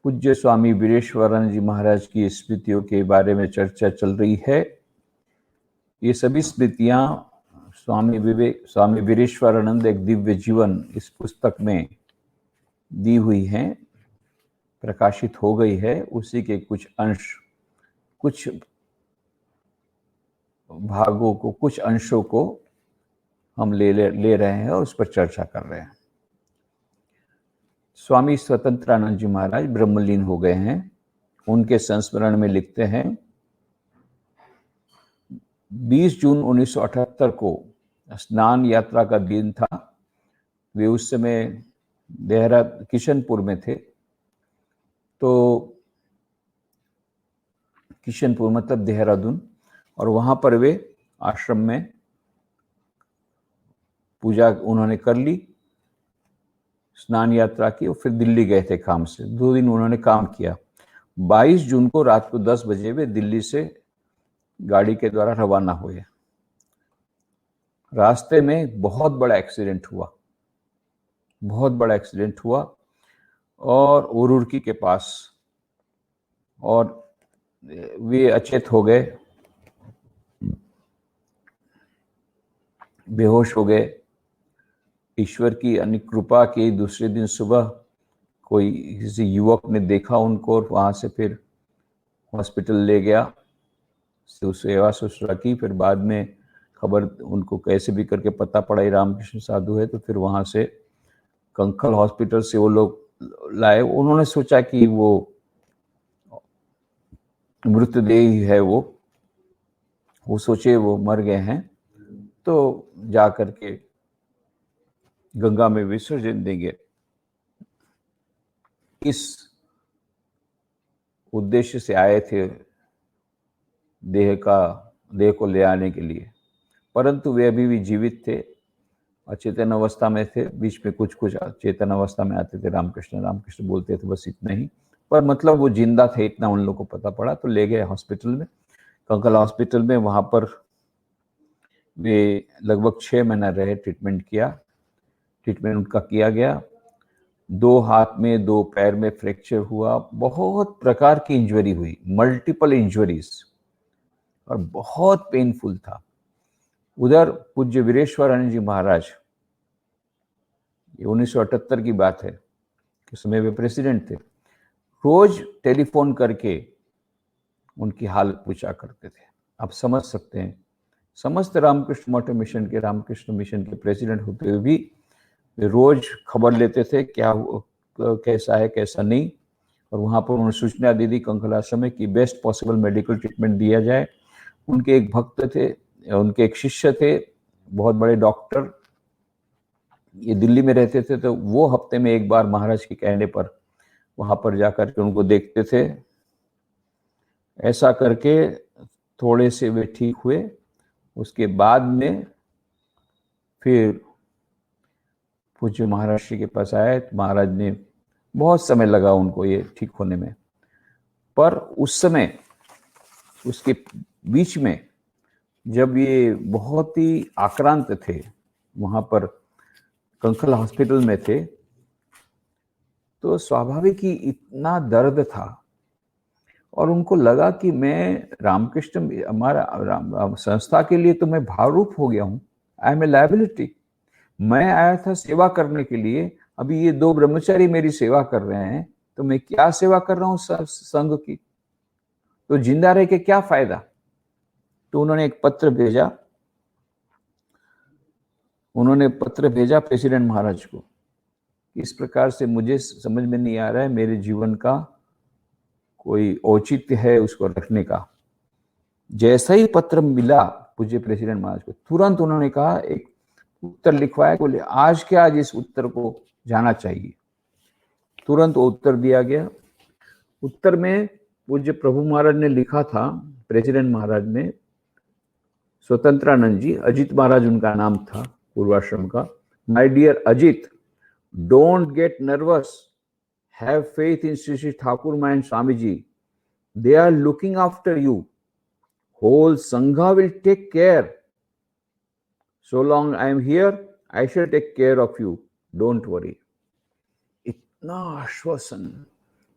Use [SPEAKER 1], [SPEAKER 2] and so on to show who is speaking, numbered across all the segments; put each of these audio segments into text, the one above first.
[SPEAKER 1] पूज्य स्वामी वीरेश्वरानंद जी महाराज की स्मृतियों के बारे में चर्चा चल रही है। ये सभी स्मृतियां स्वामी वीरेश्वरानंद एक दिव्य जीवन इस पुस्तक में दी हुई हैं, प्रकाशित हो गई है। उसी के कुछ अंश, कुछ भागों को, कुछ अंशों को हम ले रहे हैं और उस पर चर्चा कर रहे हैं। स्वामी स्वतंत्रानंद जी महाराज ब्रह्मलीन हो गए हैं। उनके संस्मरण में लिखते हैं, 20 जून 1978 को स्नान यात्रा का दिन था। वे उस समय किशनपुर में थे। तो किशनपुर मतलब देहरादून, और वहां पर वे आश्रम में पूजा उन्होंने कर ली, स्नान यात्रा की, और फिर दिल्ली गए थे काम से। 2 दिन उन्होंने काम किया। 22 जून को रात को 10 बजे वे दिल्ली से गाड़ी के द्वारा रवाना हुए। रास्ते में बहुत बड़ा एक्सीडेंट हुआ और उरुड़की के पास, और वे अचेत हो गए, बेहोश हो गए। ईश्वर की अनेक कृपा की दूसरे दिन सुबह किसी युवक ने देखा उनको और वहां से फिर हॉस्पिटल ले गया, सेवा शुश्रूषा की। फिर बाद में खबर उनको कैसे भी करके पता पड़ा रामकृष्ण साधु है, तो फिर वहां से कंखल हॉस्पिटल से वो लोग लाए। उन्होंने सोचा कि वो मृतदेह ही है, वो सोचे वो मर गए हैं, तो जा करके गंगा में विसर्जन देंगे। इस उद्देश्य से आए थे देह को ले आने के लिए, परंतु वे अभी भी जीवित थे, अचेतन अवस्था में थे। बीच में कुछ चेतन अवस्था में आते थे, रामकृष्ण बोलते थे, बस इतना ही। पर मतलब वो जिंदा थे, इतना उन लोगों को पता पड़ा। तो ले गए हॉस्पिटल में, कंकल हॉस्पिटल में। वहां पर वे लगभग 6 महीना रहे, ट्रीटमेंट उनका किया गया। 2 हाथ में 2 पैर में फ्रैक्चर हुआ, बहुत प्रकार की इंजरी हुई, मल्टीपल इंजरीज, और बहुत पेनफुल था। उधर पूज्य वीरेश्वरानंद जी महाराज, ये 1978 की बात है, उस समय वे प्रेसिडेंट थे, रोज टेलीफोन करके उनकी हालत पूछा करते थे। आप समझ सकते हैं, समस्त रामकृष्ण मिशन के प्रेसिडेंट होते हुए भी वे रोज खबर लेते थे, क्या कैसा है कैसा नहीं। और वहां पर उन्होंने सूचना दी थी कंकल आश्रम में कि बेस्ट पॉसिबल मेडिकल ट्रीटमेंट दिया जाए। उनके एक भक्त थे, उनके एक शिष्य थे, बहुत बड़े डॉक्टर, ये दिल्ली में रहते थे। तो वो हफ्ते में एक बार महाराज के कहने पर वहां पर जाकर के उनको देखते थे। ऐसा करके थोड़े से वे ठीक हुए। उसके बाद में फिर पूज्य महाराज श्री के पास आए। तो महाराज ने, बहुत समय लगा उनको ये ठीक होने में, पर उस समय, उसके बीच में जब ये बहुत ही आक्रांत थे, वहां पर कंखल हॉस्पिटल में थे, तो स्वाभाविक ही इतना दर्द था। और उनको लगा कि मैं रामकृष्ण, हमारा संस्था के लिए तो मैं भावरूप हो गया हूँ, आई एम ए लायबिलिटी। मैं आया था सेवा करने के लिए, अभी ये 2 ब्रह्मचारी मेरी सेवा कर रहे हैं, तो मैं क्या सेवा कर रहा हूँ संघ की, तो जिंदा रह के क्या फायदा। तो उन्होंने एक पत्र भेजा प्रेसिडेंट महाराज को। इस प्रकार से मुझे समझ में नहीं आ रहा है, मेरे जीवन का कोई औचित्य है उसको रखने का। जैसा ही पत्र मिला पूज्य प्रेसिडेंट महाराज को, तुरंत उन्होंने कहा, एक उत्तर लिखवाया, बोले आज के आज इस उत्तर को जाना चाहिए। तुरंत वो उत्तर दिया गया। उत्तर में पूज्य प्रभु महाराज ने लिखा था, प्रेसिडेंट महाराज ने, स्वतंत्रानंद जी, अजित महाराज उनका नाम था पूर्वाश्रम का, my dear Ajit, don't get nervous, have faith in Shri Shri Thakur Ma and Swami ji, they are looking after you, whole sangha will take care. So long I am here, I shall take care of you. Don't worry. इतना आश्वासन,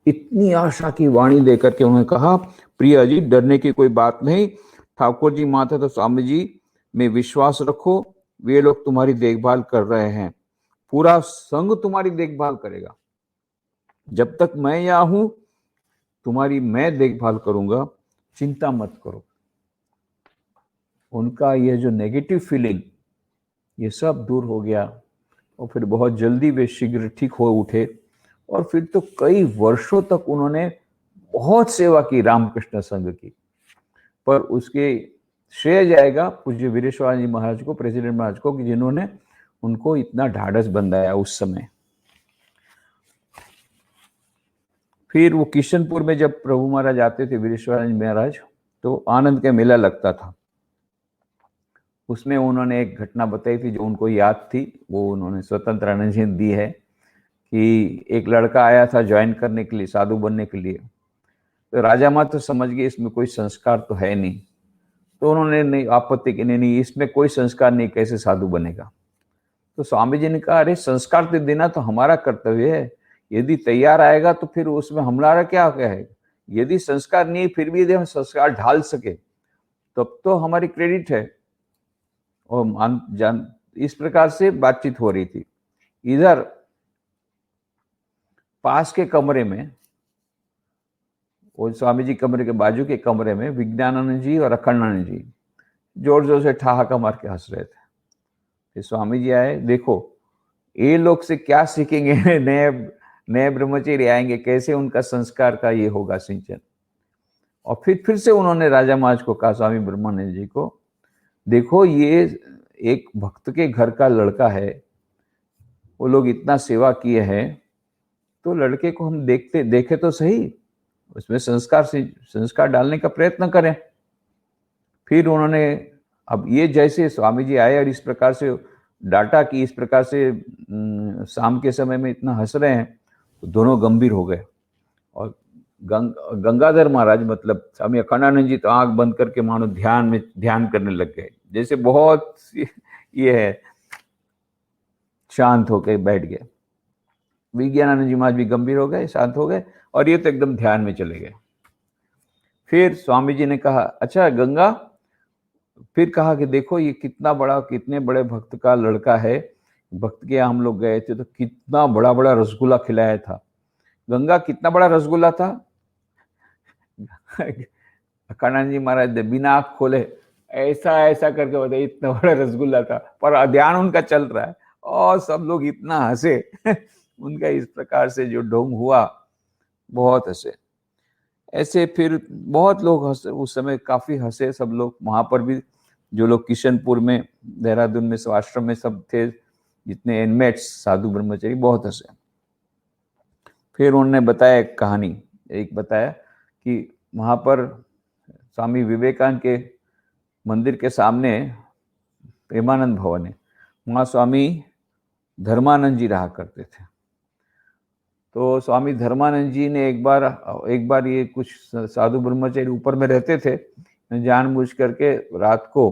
[SPEAKER 1] इतनी आशा की वाणी देकर के उन्होंने कहा, प्रिया जी डरने की कोई बात नहीं, ठाकुर जी माता तो स्वामी जी में विश्वास रखो, वे लोग तुम्हारी देखभाल कर रहे हैं, पूरा संघ तुम्हारी देखभाल करेगा, जब तक मैं यहाँ हूं तुम्हारी मैं देखभाल करूंगा, चिंता मत करो। उनका ये जो नेगेटिव फीलिंग ये सब दूर हो गया और फिर बहुत जल्दी वे शीघ्र ठीक हो उठे और फिर तो कई वर्षों तक उन्होंने बहुत सेवा की रामकृष्ण संघ की। पर उसके श्रेय जाएगा पूज्य वीरेश्वर जी महाराज को, प्रेसिडेंट महाराज को, कि जिन्होंने उनको इतना ढाढ़स बंधाया उस समय। फिर वो किशनपुर में जब प्रभु महाराज आते थे वीरेश्वर जी महाराज, तो आनंद का मेला लगता था। उसमें उन्होंने एक घटना बताई थी जो उनको याद थी, वो उन्होंने स्वतंत्र आनंद जी दी है कि एक लड़का आया था ज्वाइन करने के लिए, साधु बनने के लिए। तो राजा माँ तो समझ गए इसमें कोई संस्कार तो है नहीं, तो उन्होंने नहीं आपत्ति की, नहीं इसमें कोई संस्कार नहीं, कैसे साधु बनेगा। तो स्वामी जी ने कहा, अरे संस्कार तो देना तो हमारा कर्तव्य है, यदि तैयार आएगा तो फिर उसमें हमारा क्या है, यदि संस्कार नहीं फिर भी यदि हम संस्कार ढाल सके तब तो हमारी क्रेडिट है। और जान इस प्रकार से बातचीत हो रही थी। इधर पास के कमरे में, वो स्वामी जी कमरे के बाजू के कमरे में विज्ञानानंद जी और अखंडानंद जी जोर जोर से ठहाका मार के हंस रहे थे। फिर स्वामी जी आए, देखो ये लोग से क्या सीखेंगे, नए नए ब्रह्मचर्य आएंगे, कैसे उनका संस्कार का ये होगा सिंचन। और फिर से उन्होंने राजा महाराज को कहा, स्वामी ब्रह्मानंद जी को, देखो ये एक भक्त के घर का लड़का है, वो लोग इतना सेवा किए हैं, तो लड़के को हम देखे तो सही, उसमें संस्कार डालने का प्रयत्न करें। फिर उन्होंने, अब ये जैसे स्वामी जी आए और इस प्रकार से डाटा की, इस प्रकार से शाम के समय में इतना हंस रहे हैं, तो दोनों गंभीर हो गए। और गंगाधर महाराज, मतलब स्वामी अखंडानंद जी, तो आंख बंद करके मानो ध्यान करने लग गए, जैसे बहुत ये है, शांत होकर बैठ गए। विज्ञानानंद जी महाराज भी गंभीर हो गए, शांत हो गए, और ये तो एकदम ध्यान में चले गए। फिर स्वामी जी ने कहा, अच्छा गंगा, फिर कहा कि देखो ये कितने बड़े भक्त का लड़का है, भक्त के यहाँ हम लोग गए थे तो कितना बड़ा बड़ा रसगुल्ला खिलाया था। गंगा कितना बड़ा रसगुल्ला था? अखंडानंद जी महाराज बिना आँख खोले ऐसा ऐसा करके बताए, इतना बड़ा रसगुल्ला था, पर ध्यान उनका चल रहा है और सब लोग इतना हंसे। उनका इस प्रकार से जो ढोंग हुआ, बहुत हंसे। ऐसे फिर बहुत लोग हंसे, उस समय काफी हंसे सब लोग। वहां पर भी जो लोग किशनपुर में, देहरादून में सब आश्रम में सब थे, जितने इनमेट्स साधु ब्रह्मचारी, बहुत हंसे। फिर उन्होंने बताया एक कहानी, एक बताया कि वहां पर स्वामी विवेकानंद के मंदिर के सामने प्रेमानंद भवन है, वहां स्वामी धर्मानंद जी रहा करते थे। तो स्वामी धर्मानंद जी ने एक बार ये कुछ साधु ब्रह्मचारी ऊपर में रहते थे, जानबूझ करके रात को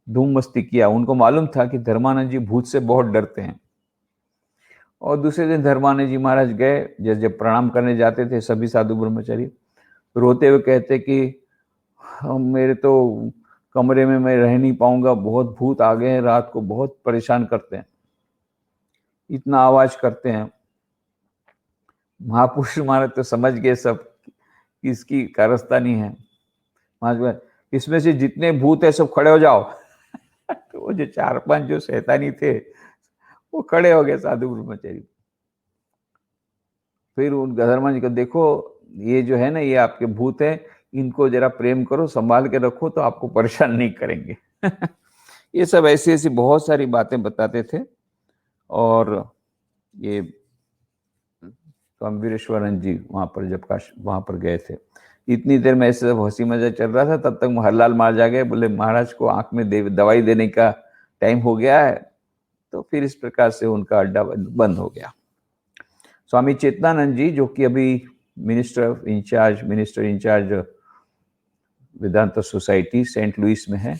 [SPEAKER 1] धूम मस्ती किया। उनको मालूम था कि धर्मानंद जी भूत से बहुत डरते हैं। और दूसरे दिन धर्मानंद जी महाराज गए, जब प्रणाम करने जाते थे सभी साधु ब्रह्मचारी, रोते हुए कहते कि मेरे तो कमरे में मैं रह नहीं पाऊंगा, बहुत भूत आ गए हैं, रात को बहुत परेशान करते हैं, इतना आवाज करते हैं। महापुरुष महाराज तो समझ गए सब इसकी कारस्तानी है। महाराज, इसमें से जितने भूत है सब खड़े हो जाओ। तो वो जो 4-5 जो शैतानी थे वो खड़े हो गए साधु ब्रह्मचारी। फिर उन धर्मानंद जी को, देखो ये जो है ना, ये आपके भूत है, इनको जरा प्रेम करो, संभाल के रखो, तो आपको परेशान नहीं करेंगे। ये सब ऐसी ऐसी बहुत सारी बातें बताते थे। और ये स्वामी वीरेश्वरानंद जी वहां पर गए थे। इतनी देर में ऐसे हंसी मजाक चल रहा था, तब तक हरलाल महाराज आ गए, बोले महाराज को आंख में दवाई देने का टाइम हो गया है। तो फिर इस प्रकार से उनका अड्डा बंद हो गया। स्वामी चेतनानंद जी, जो कि अभी मिनिस्टर इंचार्ज वेदांत सोसाइटी सेंट लुइस में है,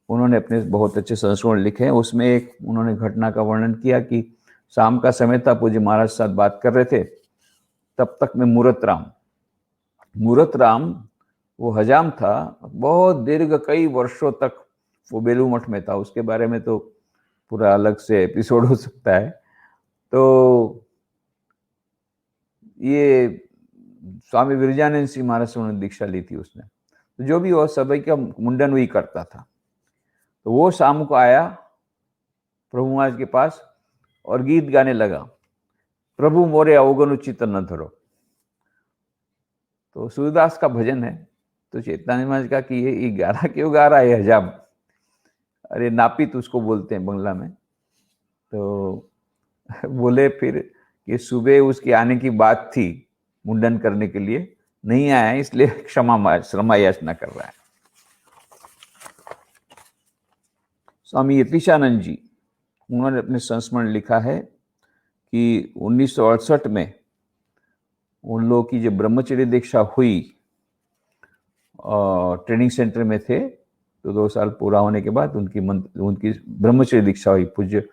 [SPEAKER 1] उन्होंने अपने बहुत अच्छे संस्करण लिखे हैं। उसमें एक उन्होंने घटना का वर्णन किया कि शाम का समय था, पूज्य महाराज साथ बात कर रहे थे, तब तक में मूरत राम वो हजाम था, बहुत दीर्घ कई वर्षों तक वो बेलू मठ में था। उसके बारे में तो पूरा अलग से एपिसोड हो सकता है। तो ये स्वामी विरजानंद सिंह महाराज से उन्होंने दीक्षा ली थी उसने। तो जो भी वो सभी का मुंडन वही करता था। तो वो शाम को आया प्रभु महाराज के पास और गीत गाने लगा, प्रभु मोरे अवगुण उचित न धरो। तो सूरदास का भजन है। तो चैतन्य महाराज का कि ये गाना क्यों गा रहा है हजाम, अरे नापित उसको बोलते हैं बंगला में। तो बोले फिर कि सुबह उसके आने की बात थी मुंडन करने के लिए, नहीं आया इसलिए क्षमा याचना कर रहा है। स्वामी यतीशानंद जी, उन्होंने अपने संस्मरण लिखा है कि 1968 में उन लोगों की जो ब्रह्मचर्य दीक्षा हुई, ट्रेनिंग सेंटर में थे, तो 2 साल पूरा होने के बाद उनकी ब्रह्मचर्य दीक्षा हुई पूज्य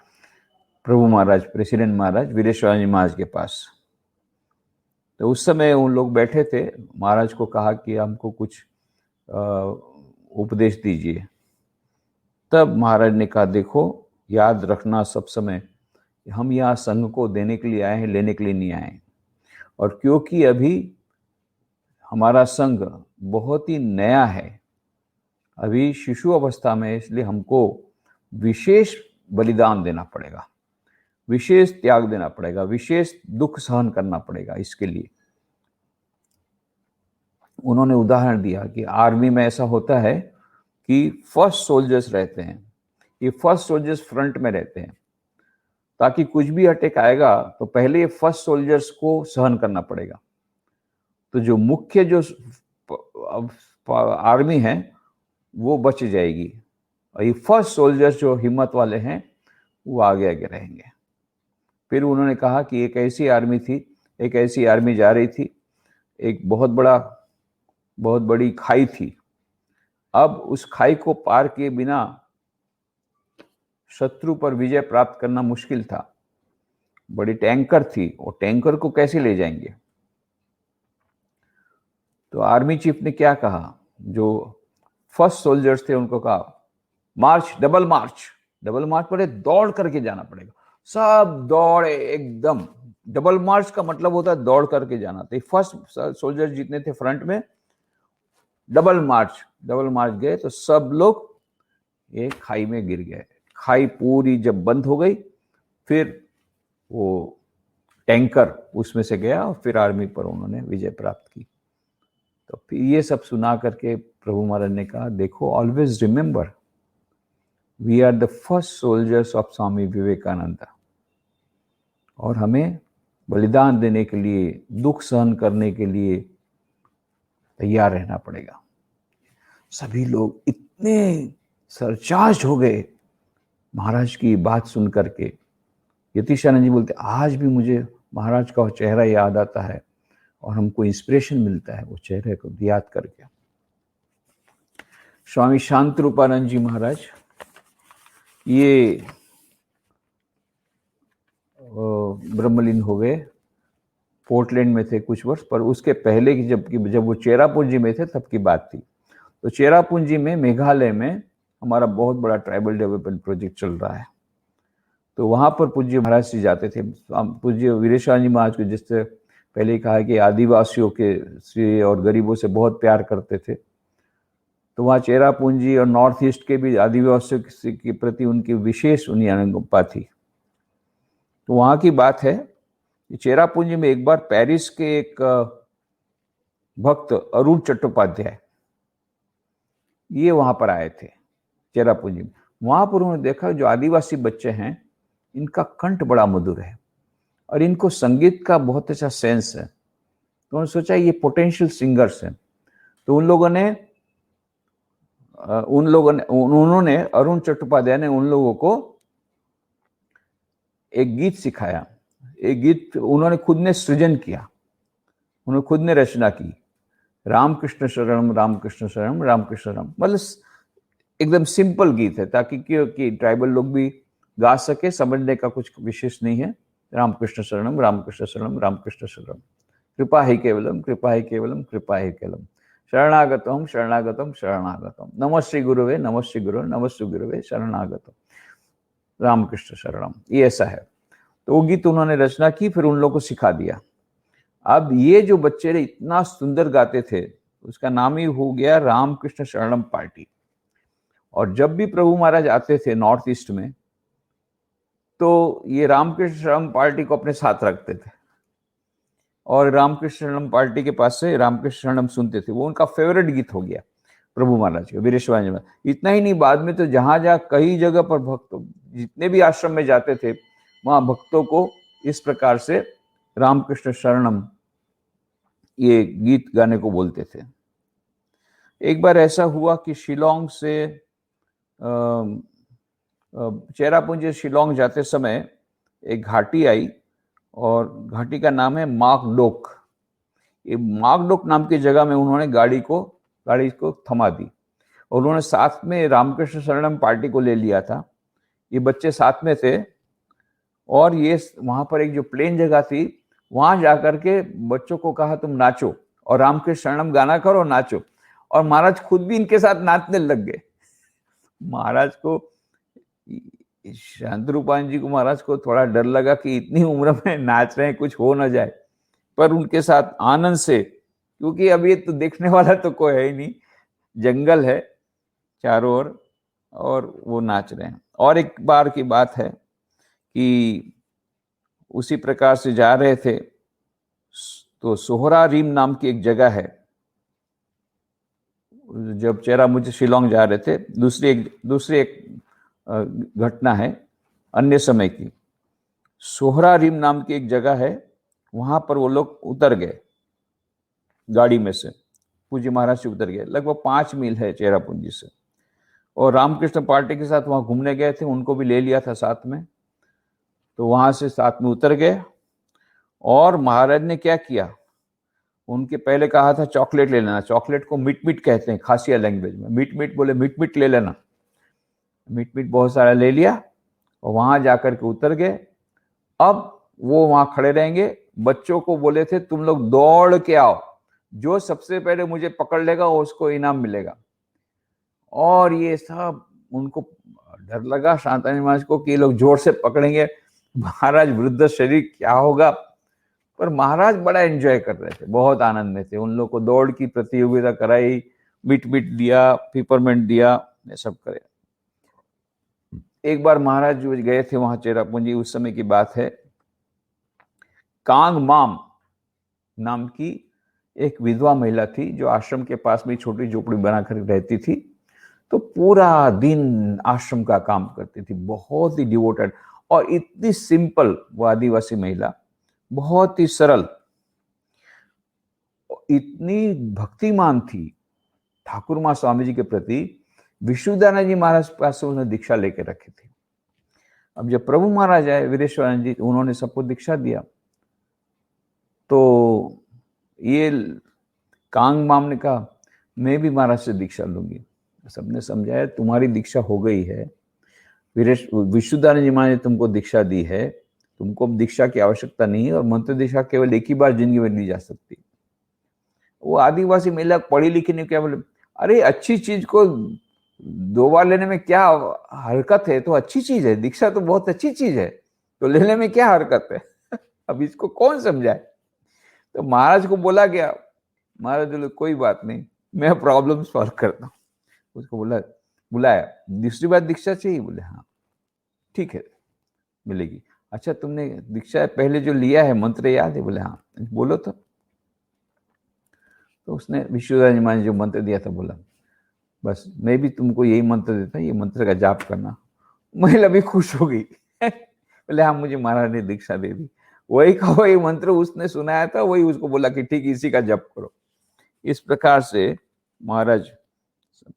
[SPEAKER 1] प्रभु महाराज, प्रेसिडेंट महाराज वीरेश्वर महाराज के पास। तो उस समय उन लोग बैठे थे, महाराज को कहा कि हमको कुछ उपदेश दीजिए। तब महाराज ने कहा, देखो याद रखना सब समय, हम यहाँ संघ को देने के लिए आए हैं, लेने के लिए नहीं आए। और क्योंकि अभी हमारा संघ बहुत ही नया है, अभी शिशु अवस्था में, इसलिए हमको विशेष बलिदान देना पड़ेगा, विशेष त्याग देना पड़ेगा, विशेष दुख सहन करना पड़ेगा। इसके लिए उन्होंने उदाहरण दिया कि आर्मी में ऐसा होता है कि फर्स्ट सोल्जर्स रहते हैं, ये फर्स्ट सोल्जर्स फ्रंट में रहते हैं, ताकि कुछ भी अटैक आएगा तो पहले ये फर्स्ट सोल्जर्स को सहन करना पड़ेगा। तो जो मुख्य जो आर्मी है वो बच जाएगी, और ये फर्स्ट सोल्जर्स जो हिम्मत वाले हैं वो आगे आगे रहेंगे। फिर उन्होंने कहा कि एक ऐसी आर्मी थी, एक ऐसी आर्मी जा रही थी, एक बहुत बड़ी खाई थी। अब उस खाई को पार किए बिना शत्रु पर विजय प्राप्त करना मुश्किल था। बड़ी टैंकर थी, और टैंकर को कैसे ले जाएंगे? तो आर्मी चीफ ने क्या कहा, जो फर्स्ट सोल्जर्स थे उनको कहा, मार्च, डबल मार्च पर दौड़ करके जाना पड़ेगा। सब दौड़े एकदम। डबल मार्च का मतलब होता है दौड़ करके जाना। तो फर्स्ट सोल्जर्स जितने थे फ्रंट में, डबल मार्च गए तो सब लोग एक खाई में गिर गए। खाई पूरी जब बंद हो गई, फिर वो टैंकर उसमें से गया और फिर आर्मी पर उन्होंने विजय प्राप्त की। तो फिर ये सब सुना करके प्रभु महाराज ने कहा, देखो always remember we are the first soldiers of Swami Vivekananda, और हमें बलिदान देने के लिए, दुख सहन करने के लिए तैयार रहना पड़ेगा। सभी लोग इतने सरचार्ज हो गए महाराज की बात सुन करके। यतीशानंद जी बोलते, आज भी मुझे महाराज का चेहरा याद आता है और हमको इंस्पिरेशन मिलता है वो चेहरे को याद करके। स्वामी शांत रूपानंद जी महाराज, ये ब्रह्मलीन हो गए, पोर्टलैंड में थे कुछ वर्ष, पर उसके पहले की जब वो चेरापूंजी में थे तब की बात थी। तो चेरापूंजी में, मेघालय में हमारा बहुत बड़ा ट्राइबल डेवलपमेंट प्रोजेक्ट चल रहा है। तो वहाँ पर पूज्य महाराज जी जाते थे। पूज्य वीरेश्वर जी महाराज को जिससे पहले ही कहा कि आदिवासियों के से और गरीबों से बहुत प्यार करते थे, तो वहाँ चेरापूंजी और नॉर्थ ईस्ट के भी आदिवासियों के प्रति उनकी विशेष उन्हें अनुकंपा थी। तो वहाँ की बात है कि चेरापूंजी में एक बार पेरिस के एक भक्त अरुण चट्टोपाध्याय ये वहाँ पर आए थे चेरापूंजी में। वहाँ पर उन्होंने देखा जो आदिवासी बच्चे हैं इनका कंठ बड़ा मधुर है और इनको संगीत का बहुत अच्छा सेंस है। तो उन्होंने सोचा ये पोटेंशियल सिंगर्स हैं। तो उन्होंने अरुण चट्टोपाध्याय ने उन लोगों को एक गीत सिखाया। एक गीत उन्होंने खुद ने सृजन किया, उन्होंने खुद ने रचना की, रामकृष्ण शरणम रामकृष्ण शरणम रामकृष्ण शरणम। मतलब एकदम सिंपल गीत है ताकि कि ट्राइबल लोग भी गा सके, समझने का कुछ विशेष नहीं है। रामकृष्ण शरणम रामकृष्ण शरणम रामकृष्ण शरणम, कृपा ही केवलम, कृपा ही केवलम, कृपा ही केवलम। शरणागतम शरणागतम शरणागतम। नमः श्री गुरुवे, नमः श्री गुरुवे, नमः श्री गुरुवे शरणागतम। रामकृष्ण शरणम। ये ऐसा है। तो वो गीत उन्होंने रचना की, फिर उन लोगों को सिखा दिया। अब ये जो बच्चे इतना सुंदर गाते थे, उसका नाम ही हो गया रामकृष्ण शरणम पार्टी। और जब भी प्रभु महाराज आते थे नॉर्थ ईस्ट में, तो ये रामकृष्ण शरणम पार्टी को अपने साथ रखते थे और रामकृष्ण शरणम पार्टी के पास से रामकृष्ण शरणम सुनते थे। वो उनका फेवरेट गीत हो गया प्रभु महाराज का, वीरेश्वर में। इतना ही नहीं, बाद में तो जहां जहां कई जगह पर भक्त जितने भी आश्रम में जाते थे, वहां भक्तों को इस प्रकार से रामकृष्ण शरणम ये गीत गाने को बोलते थे। एक बार ऐसा हुआ कि शिलोंग से चेरापूंजी शिलोंग जाते समय एक घाटी आई और घाटी का नाम है माकडोक। ये माकडोक नाम की जगह में उन्होंने गाड़ी को थमा दी और उन्होंने साथ में रामकृष्ण शरणम पार्टी को ले लिया था। ये बच्चे साथ में थे और ये वहां पर एक जो प्लेन जगह थी, वहां जाकर के बच्चों को कहा तुम नाचो और रामकृष्ण शरणम गाना करो, नाचो। और महाराज खुद भी इनके साथ नाचने लग गए। महाराज को, शांतरूपान जी को, महाराज को थोड़ा डर लगा कि इतनी उम्र में नाच रहे हैं, कुछ हो ना जाए, पर उनके साथ आनंद से, क्योंकि अब ये तो देखने वाला तो कोई है ही नहीं, जंगल है चारों ओर, और वो नाच रहे हैं। और एक बार की बात है कि उसी प्रकार से जा रहे थे तो सोहरा रीम नाम की एक जगह है, जब चेरापूंजी शिलोंग जा रहे थे। दूसरी एक घटना है अन्य समय की। सोहरा रीम नाम की एक जगह है, वहां पर वो लोग उतर गए गाड़ी में से, पूज्य महाराज से उतर गए। लगभग 5 मील है चेरापूंजी से, और रामकृष्ण पार्टी के साथ वहां घूमने गए थे, उनको भी ले लिया था साथ में। तो वहां से साथ में उतर गए और महाराज ने क्या किया, उनके पहले कहा था चॉकलेट ले लेना। चॉकलेट को मिट मिट कहते हैं खासिया लैंग्वेज में। मिट मिट बोले, मिट मिट ले लेना। मिट मिट बहुत सारा ले लिया और वहां जाकर के उतर गए। अब वो वहां खड़े रहेंगे। बच्चों को बोले थे तुम लोग दौड़ के आओ, जो सबसे पहले मुझे पकड़ लेगा उसको इनाम मिलेगा। और ये सब उनको डर लगा शांतानी महाराज को कि ये लोग जोर से पकड़ेंगे, महाराज वृद्ध शरीर क्या होगा। पर महाराज बड़ा एंजॉय कर रहे थे, बहुत आनंद में थे। उन लोग को दौड़ की प्रतियोगिता कराई, मिट मिट दिया, पिपरमेंट दिया, ये सब करे। एक बार महाराज जो गए थे वहां चेरापूंजी, उस समय की बात है, कांग माम नाम की एक विधवा महिला थी जो आश्रम के पास में छोटी झोपड़ी बनाकर रहती थी। तो पूरा दिन आश्रम का काम करती थी, बहुत ही डिवोटेड और इतनी सिंपल वो आदिवासी महिला, बहुत ही सरल, इतनी भक्तिमान थी ठाकुर मां स्वामी जी के प्रति। विष्णुदानंद जी महाराज पास से उन्होंने दीक्षा लेके रखी थी। अब जब प्रभु महाराज आए वीरेश्वरानंद जी, उन्होंने सबको दीक्षा दिया। तो ये कांग माम ने कहा मैं भी महाराज से दीक्षा लूंगी। सबने समझाया तुम्हारी दीक्षा हो गई है, विष्णुदानंद जी महाराज ने तुमको दीक्षा दी है, तुमको दीक्षा की आवश्यकता नहीं है, और मंत्र दीक्षा केवल एक ही बार जिंदगी में ली जा सकती। वो आदिवासी महिला पढ़ी लिखी ने क्या बोले, अरे अच्छी चीज को 2 बार लेने में क्या हरकत है, तो अच्छी चीज है, दीक्षा तो बहुत अच्छी चीज है, तो लेने में क्या हरकत है। अब इसको कौन समझाए। तो महाराज को बोला गया, महाराज बोले कोई बात नहीं, मैं प्रॉब्लम सॉल्व करता हूँ। उसको बुलाया, दूसरी बार दीक्षा चाहिए, बोले हाँ ठीक है मिलेगी। अच्छा तुमने दीक्षा पहले जो लिया है मंत्र याद है, बोले हाँ, बोलो तो उसने विष्णुदानंद जी महाराज ने जो मंत्र दिया था बोला, बस मैं भी तुमको यही मंत्र देता हूँ, ये मंत्र का जाप करना। महिला भी खुश हो गई। बोले हाँ मुझे महाराज ने दीक्षा दे दी। वही का वही मंत्र उसने सुनाया था, वही उसको बोला कि ठीक इसी का जप करो। इस प्रकार से महाराज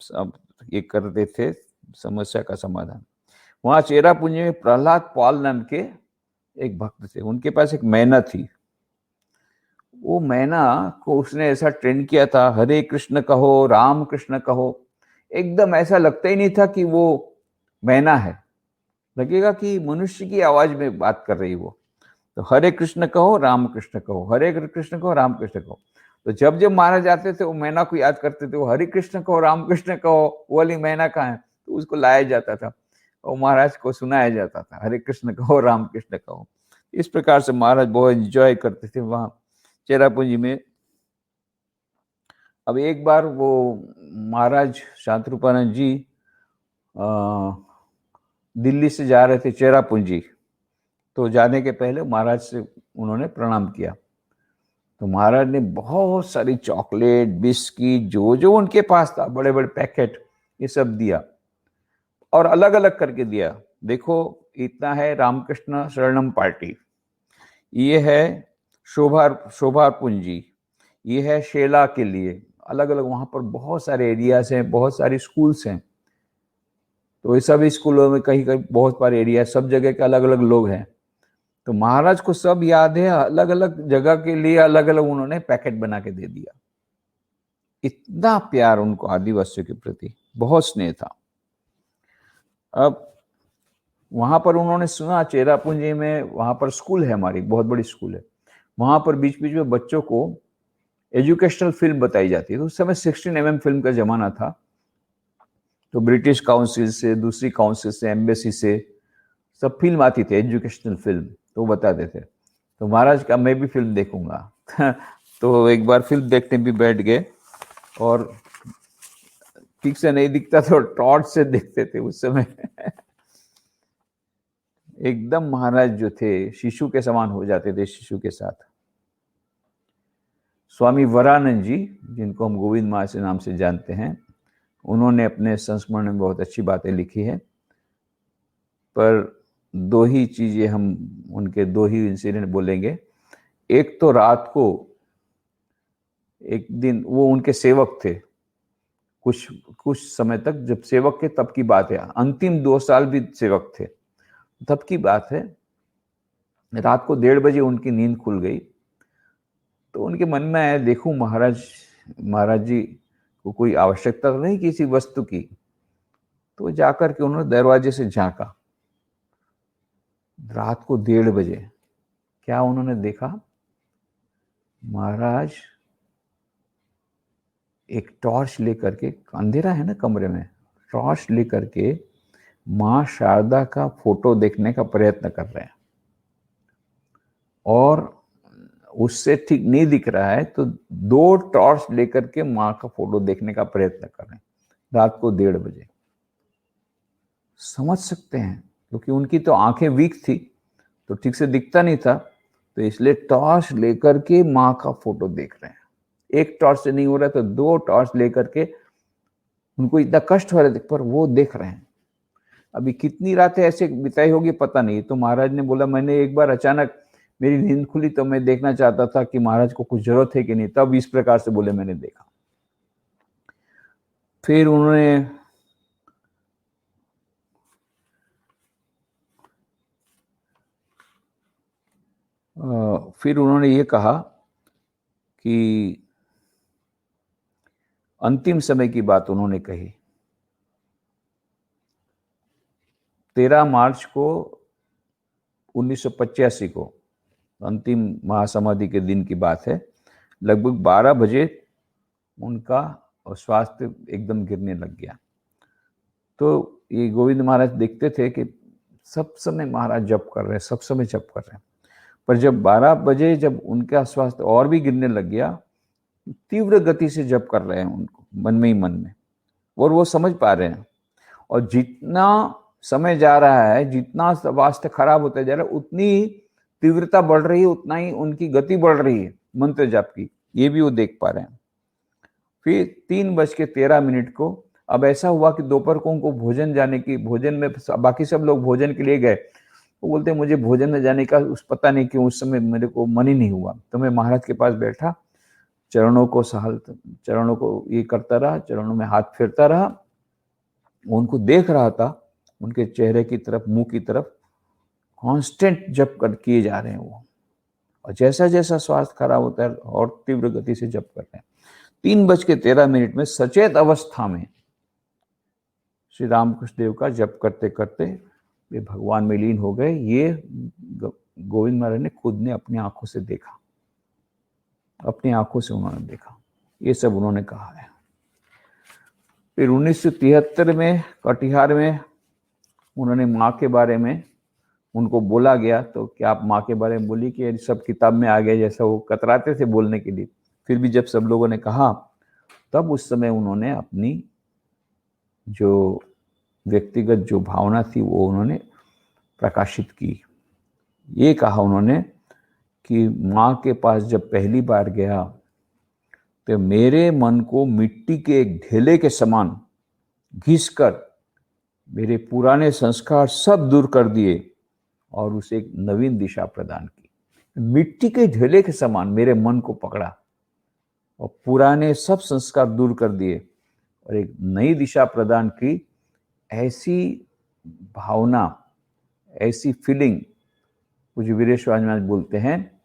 [SPEAKER 1] सब ये करते थे समस्या का समाधान। वहां चेरापूंजी में प्रहलाद पाल नाम के एक भक्त थे, उनके पास एक मैना थी। वो मैना को उसने ऐसा ट्रेंड किया था, हरे कृष्ण कहो, राम कृष्ण कहो, एकदम ऐसा लगता ही नहीं था कि वो मैना है, लगेगा कि मनुष्य की आवाज में बात कर रही वो। तो हरे कृष्ण कहो राम कृष्ण कहो, हरे कृष्ण कहो राम कृष्ण कहो। तो जब जब महाराज आते थे वो मैना को याद करते थे, वो हरे कृष्ण कहो राम कृष्ण कहो, वो वाली मैना कहाँ है, तो उसको लाया जाता था और महाराज को सुनाया जाता था, हरे कृष्ण कहो राम कृष्ण कहो। इस प्रकार से महाराज बहुत एंजॉय करते थे वहां चेरापूंजी में। अब एक बार वो महाराज शांतरूपानंद जी दिल्ली से जा रहे थे चेरापूंजी, तो जाने के पहले महाराज से उन्होंने प्रणाम किया। तो महाराज ने बहुत सारी चॉकलेट, बिस्किट, जो जो उनके पास था, बड़े बड़े पैकेट, ये सब दिया और अलग अलग करके दिया। देखो इतना है रामकृष्ण शरणम पार्टी, ये है शोभा पूंजी, ये है शेला के लिए, अलग अलग वहां पर बहुत सारे एरियाज हैं, बहुत सारी स्कूल्स हैं। तो ये सभी स्कूलों में कहीं कहीं बहुत सारे एरिया, सब जगह के अलग अलग लोग हैं। तो महाराज को सब याद है, अलग अलग जगह के लिए अलग अलग उन्होंने पैकेट बना के दे दिया। इतना प्यार उनको आदिवासियों के प्रति, बहुत स्नेह था। अब वहां पर उन्होंने सुना चेरापूंजी में, वहां पर स्कूल है, हमारी बहुत बड़ी स्कूल है, वहां पर बीच बीच में बच्चों को एजुकेशनल फिल्म बताई जाती है। तो उस समय 16mm फिल्म का जमाना था, तो ब्रिटिश काउंसिल से, दूसरी काउंसिल से, एम्बेसी से सब फिल्म आती थी, एजुकेशनल फिल्म, तो वो बताते थे। तो महाराज का मैं भी फिल्म देखूंगा तो एक बार फिल्म देखने भी बैठ गए और ठीक से नहीं दिखता तो टॉर्च से देखते थे उस समय एकदम महाराज जो थे शिशु के समान हो जाते थे, शिशु के साथ। स्वामी वरानंद जी, जिनको हम गोविंद महाराज नाम से जानते हैं, उन्होंने अपने संस्मरण में बहुत अच्छी बातें लिखी है, पर दो ही चीजें हम उनके, दो ही इंसिडेंट बोलेंगे। एक तो रात को एक दिन, वो उनके सेवक थे कुछ समय तक, जब सेवक के तब की बात है, अंतिम 2 साल भी सेवक थे तब की बात है। रात को 1:30 बजे उनकी नींद खुल गई, तो उनके मन में आया देखूं महाराज जी को कोई आवश्यकता तो नहीं किसी वस्तु की। तो जाकर के उन्होंने दरवाजे से झांका, रात को 1:30 बजे। क्या उन्होंने देखा? महाराज एक टॉर्च लेकर के, अंधेरा है ना कमरे में, टॉर्च लेकर के मां शारदा का फोटो देखने का प्रयत्न कर रहे हैं, और उससे ठीक नहीं दिख रहा है तो 2 टॉर्च लेकर के मां का फोटो देखने का प्रयत्न कर रहे हैं रात को 1:30 बजे। समझ सकते हैं, क्योंकि उनकी तो आंखें वीक थी, तो ठीक से दिखता नहीं था, तो इसलिए टॉर्च लेकर के मां का फोटो देख रहे हैं। एक टॉर्च से नहीं हो रहा तो 2 टॉर्च लेकर के, उनको इतना कष्ट हो रहा है पर वो देख रहे हैं। अभी कितनी रातें ऐसे बिताई होगी पता नहीं। तो महाराज ने बोला, मैंने एक बार अचानक मेरी नींद खुली तो मैं देखना चाहता था कि महाराज को कुछ जरूरत है कि नहीं, तब इस प्रकार से बोले, मैंने देखा। फिर उन्होंने ये कहा कि अंतिम समय की बात उन्होंने कही। 13 मार्च को 1985 को अंतिम महासमाधि के दिन की बात है, लगभग 12 बजे उनका स्वास्थ्य एकदम गिरने लग गया। तो ये गोविंद महाराज देखते थे कि सब समय महाराज जप कर रहे हैं, सब समय जप कर रहे हैं, पर जब 12 बजे जब उनका स्वास्थ्य और भी गिरने लग गया, तीव्र गति से जप कर रहे हैं उनको मन में ही मन में, और वो समझ पा रहे हैं। और जितना समय जा रहा है, जितना स्वास्थ्य खराब होता जा रहा है, उतनी तीव्रता बढ़ रही है, उतना ही उनकी गति बढ़ रही है मंत्र जाप की, ये भी वो देख पा रहे हैं। फिर 3:13 को अब ऐसा हुआ कि दोपहर को उनको भोजन जाने की, भोजन में बाकी सब लोग भोजन के लिए गए, वो बोलते मुझे भोजन में जाने का उस पता नहीं क्यों उस समय मेरे को मन ही नहीं हुआ। तो मैं महाराज के पास बैठा, चरणों को ये करता रहा, चरणों में हाथ फेरता रहा, उनको देख रहा था, उनके चेहरे की तरफ, मुंह की तरफ कांस्टेंट जप कर किए जा रहे हैं वो, और जैसा जैसा स्वास्थ्य खराब होता है और तीव्र गति से जप कर रहे हैं। 3:13 में सचेत अवस्था में श्री रामकृष्ण देव का जप करते करते वे भगवान में लीन हो गए। ये गोविंद महाराज ने खुद ने अपनी आंखों से देखा, अपनी आंखों से उन्होंने देखा। ये सब उन्होंने कहा है। फिर 1973 में कटिहार में उन्होंने माँ के बारे में उनको बोला गया, तो क्या आप माँ के बारे में बोली कि सब किताब में आ गया, जैसा वो कतराते थे बोलने के लिए। फिर भी जब सब लोगों ने कहा, तब उस समय उन्होंने अपनी जो व्यक्तिगत जो भावना थी वो उन्होंने प्रकाशित की। ये कहा उन्होंने कि माँ के पास जब पहली बार गया तो मेरे मन को मिट्टी के एक ढेले के समान घिसकर मेरे पुराने संस्कार सब दूर कर दिए और उसे एक नवीन दिशा प्रदान की। मिट्टी के ढेले के समान मेरे मन को पकड़ा और पुराने सब संस्कार दूर कर दिए और एक नई दिशा प्रदान की। ऐसी भावना, ऐसी फीलिंग कुछ वीरेश्वर महाराज बोलते हैं,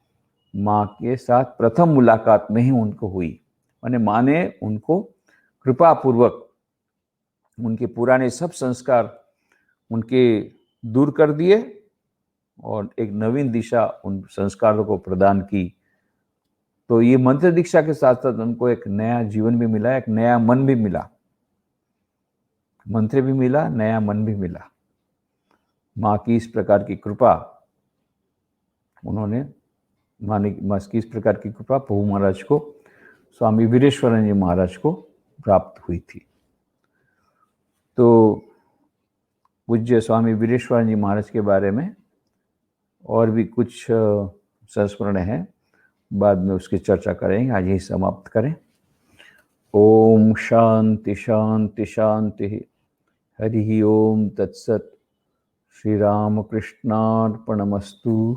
[SPEAKER 1] माँ के साथ प्रथम मुलाकात में ही उनको हुई। माने माँ ने उनको कृपा पूर्वक उनके पुराने सब संस्कार उनके दूर कर दिए और एक नवीन दिशा उन संस्कारों को प्रदान की। तो ये मंत्र दीक्षा के साथ साथ उनको एक नया जीवन भी मिला, एक नया मन भी मिला, मंत्र भी मिला, नया मन भी मिला। माँ की इस प्रकार की कृपा उन्होंने माँ की इस प्रकार की कृपा प्रभु महाराज को, स्वामी वीरेश्वरानंद जी महाराज को प्राप्त हुई थी। तो पूज्य स्वामी वीरेश्वरानंद जी महाराज के बारे में और भी कुछ संस्मरण है, बाद में उसकी चर्चा करेंगे। आज ही समाप्त करें। ओम शांति शांति शांति। हरि ओम तत्सत। श्री राम कृष्णार्पणमस्तु।